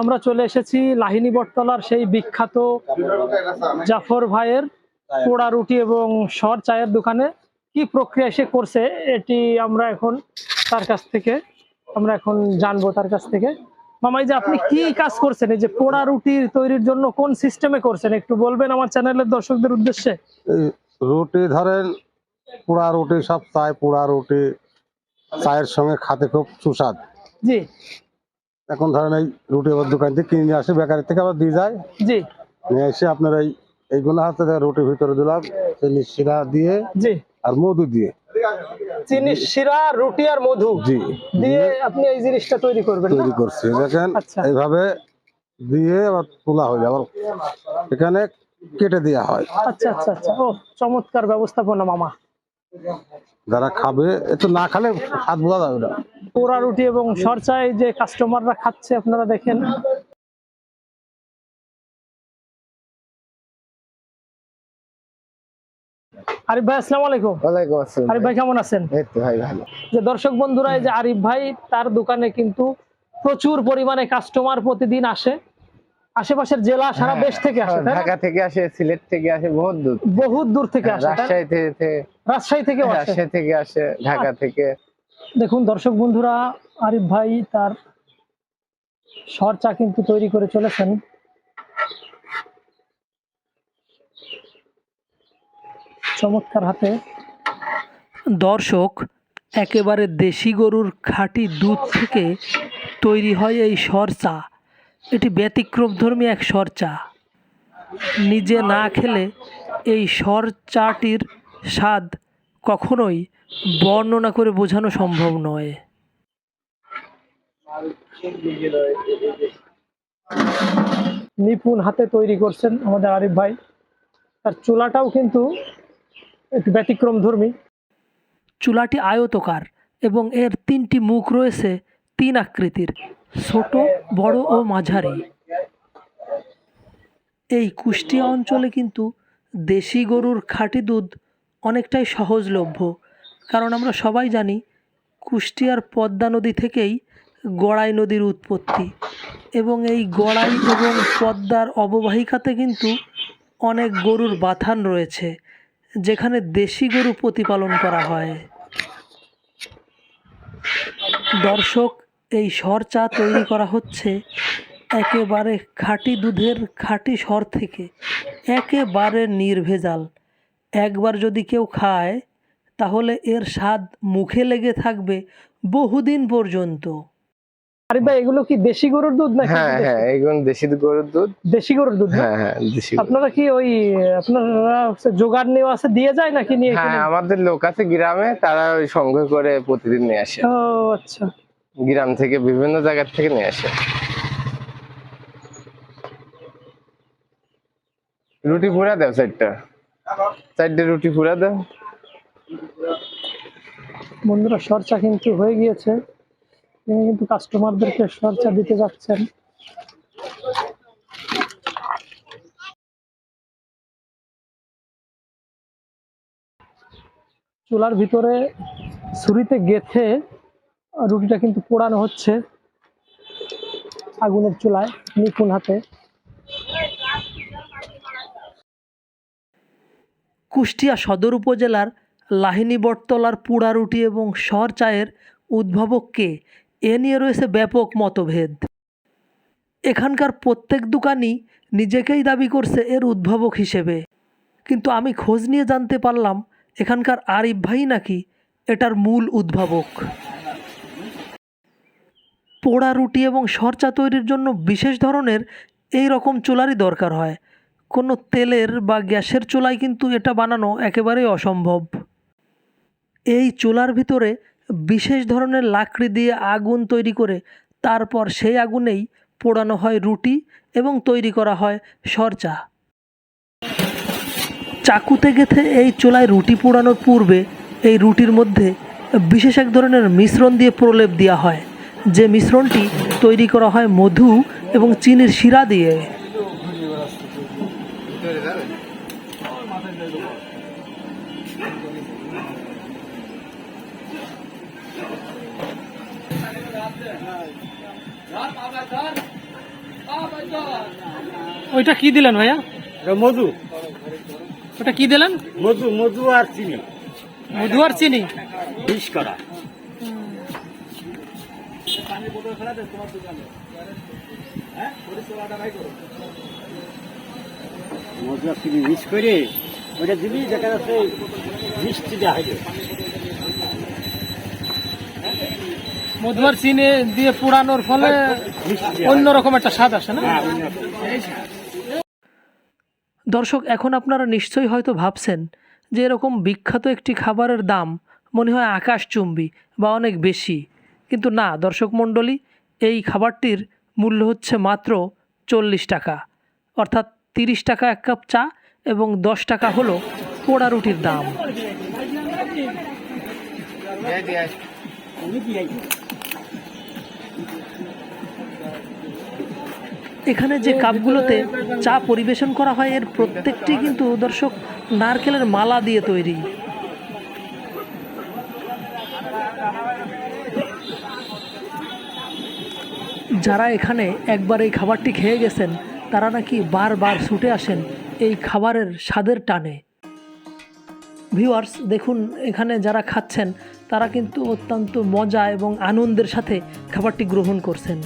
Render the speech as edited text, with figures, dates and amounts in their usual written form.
আমরা চলে এসেছি লাহিনী বটতলার সেই বিখ্যাত জাফর ভাইয়ের পোড়া রুটি এবং সর চায়ের দোকানে। কি প্রক্রিয়া সে করছে এটি আমরা এখন তার কাছ থেকে জানবো তার কাছ থেকে। মামাই যে আপনি কি কাজ করছেন, এই যে পোড়া রুটি তৈরির জন্য কোন সিস্টেমে করছেন একটু বলবেন আমার চ্যানেলের দর্শকদের উদ্দেশ্যে। রুটি ধরেন পোড়া রুটি, সব চায় পোড়া রুটি চায়ের সঙ্গে খাতে খুব সুস্বাদ। জি, এখন ধরেন এই রুটি আবার দোকান থেকে কিনে নিয়ে আসে, বেকারি থেকে আবার দিয়ে যায়, জি, নিয়ে এসে আপনার এইগুলো হাতে রুটির ভিতরে দিলাম চিনি শিরা দিয়ে জি, আর মধু দিয়ে। চিনি শিরা, রুটি আর মধু জি দিয়ে আপনি এই জিনিসটা তৈরি করবেন না? তৈরি করছি দেখেন। আচ্ছা, এইভাবে দিয়ে আবার তোলা হয়ে আবার এখানে কেটে দেওয়া হয়। আচ্ছা আচ্ছা আচ্ছা, ও চমৎকার ব্যবস্থাপনা মামা। যারা খাবে একটু না খেলে হাত বোঝা যাবে না। পোড়া রুটি এবং সরচায় যে কাস্টমাররা খাচ্ছে আপনারা দেখেন। আরিফ ভাই আসসালামু আলাইকুম। ওয়ালাইকুম আসসালাম। আরিফ ভাই কেমন আছেন? এই তো ভাই ভালো। যে দর্শক বন্ধুরা, এই যে আরিফ ভাই তার দোকানে কিন্তু প্রচুর পরিমাণে কাস্টমার প্রতিদিন আসে, আশেপাশের জেলা সারা দেশ থেকে আসে, তাই না? ঢাকা থেকে আসে, সিলেট থেকে আসে, বহুত দূর থেকে আসে, তাই না? রাজশাহী থেকেও আসে। রাজশাহী থেকে আসে, ঢাকা থেকে। দেখুন দর্শক বন্ধুরা, আরিফ ভাই তার সর চা কিন্তু তৈরি করে চলেছেন। চমৎকার হাতে। দর্শক, একেবারে দেশি গরুর খাঁটি দুধ থেকে তৈরি হয় এই সর চা। এটি ব্যতিক্রমধর্মী এক সর চা। নিজে না খেলে এই সর চাটির স্বাদ কখনোই বর্ণনা করে বোঝানো সম্ভব নয়। নিপুণ হাতে তৈরি করছেন আমাদের আরিফ ভাই। তার চুলাটাও কিন্তু একটু ব্যতিক্রমধর্মী। চুলাটি আয়তকার এবং এর তিনটি মুখ রয়েছে তিন আকৃতির, ছোট, বড় ও মাঝারি। এই কুষ্টিয়া অঞ্চলে কিন্তু দেশি গরুর খাঁটি দুধ অনেকটাই সহজলভ্য, কারণ আমরা সবাই জানি কুষ্টিয়ার পদ্মা নদী থেকেই গড়াই নদীর উৎপত্তি, এবং এই গড়াই এবং পদ্মার অববাহিকাতে কিন্তু অনেক গরুর বাথান রয়েছে যেখানে দেশি গরু প্রতিপালন করা হয়। দর্শক, এই সর চা তৈরি করা হচ্ছে একেবারে খাঁটি দুধের খাঁটি সর থেকে, একেবারে নির্ভেজাল। একবার যদি কেউ খায় তাহলে এর স্বাদ মুখে লেগে থাকবে বহুদিন পর্যন্ত। আরিফ ভাই, এগুলো কি দেশি গরুর দুধ নাকি? হ্যাঁ হ্যাঁ, এগুলো দেশি গরুর দুধ। দেশি গরুর দুধ? হ্যাঁ হ্যাঁ, দেশি। আপনারা কি ওই আপনারা জোগাড় নেওয়া আছে দিয়ে যায় নাকি নিয়ে? হ্যাঁ, আমাদের লোক আছে গ্রামে, তারা ওই সংগ্রহ করে প্রতিদিন নিয়ে আসে। ও আচ্ছা, গ্রাম থেকে বিভিন্ন জায়গা থেকে নিয়ে আসে। রুটি পুরা দাও, চারটে রুটি পুরা দাও। বন্ধুরা, সরচা কিন্তু হয়ে গিয়েছে। তিনি কিন্তু কাস্টমারদেরকে সরচা দিতে যাচ্ছেন। চুলার ভিতরে ছুরিতে গেথে রুটিটা কিন্তু পোড়ানো হচ্ছে আগুনের চুলায় নিপুণ হাতে। কুষ্টিয়া সদর উপজেলার লাহিনী বটতলার পোড়া রুটি এবং সর চায়ের উদ্ভাবক কে, এ নিয়ে রয়েছে ব্যাপক মতভেদ। এখানকার প্রত্যেক দোকানই নিজেকেই দাবি করছে এর উদ্ভাবক হিসেবে, কিন্তু আমি খোঁজ নিয়ে জানতে পারলাম এখানকার আরিফ ভাই নাকি এটার মূল উদ্ভাবক। পোড়া রুটি এবং সর চা তৈরির জন্য বিশেষ ধরনের এই রকম চুলারই দরকার হয়। কোনো তেলের বা গ্যাসের চুলায় কিন্তু এটা বানানো একেবারেই অসম্ভব। এই চুলার ভিতরে বিশেষ ধরনের লাকড়ি দিয়ে আগুন তৈরি করে তারপর সেই আগুনেই পোড়ানো হয় রুটি এবং তৈরি করা হয় সর চা। চাকুতে গেঁথে এই চুলায় রুটি পোড়ানোর পূর্বে এই রুটির মধ্যে বিশেষ এক ধরনের মিশ্রণ দিয়ে প্রলেপ দেওয়া হয়, যে মিশ্রণটি তৈরি করা হয় মধু এবং চিনির শিরা দিয়ে। ওইটা কি দিলেন ভাইয়া? মধু ওটা কি দিলেন? মধু মধু আর চিনি মধু আর চিনি। 20 করা। মধু আর চিনি মিক্স করে ওটা দিবি, দেখা যাচ্ছে মিষ্টি দেওয়া হয়। মধু আর চিনি দিয়ে পোড়ানোর ফলে অন্যরকম একটা স্বাদ আসে না? দর্শক, এখন আপনারা নিশ্চয়ই হয়তো ভাবছেন যে এরকম বিখ্যাত একটি খাবারের দাম মনে হয় আকাশচুম্বী বা অনেক বেশি, কিন্তু না দর্শক মণ্ডলী, এই খাবারটির মূল্য হচ্ছে মাত্র 40 টাকা, অর্থাৎ 30 টাকা এক কাপ চা এবং 10 টাকা হলো পোড়া রুটির দাম। এখানে যে কাপগুলোতে চা পরিবেশন করা হয় এর প্রত্যেকটি কিন্তু দর্শক নারকেলের মালা দিয়ে তৈরি। যারা এখানে একবার এই খাবারটি খেয়ে গেছেন তারা নাকি বারবার ছুটে আসেন এই খাবারের স্বাদের টানে। ভিউয়ার্স দেখুন, এখানে যারা খাচ্ছেন তারা কিন্তু অত্যন্ত মজা এবং আনন্দের সাথে খাবারটি গ্রহণ করছেন।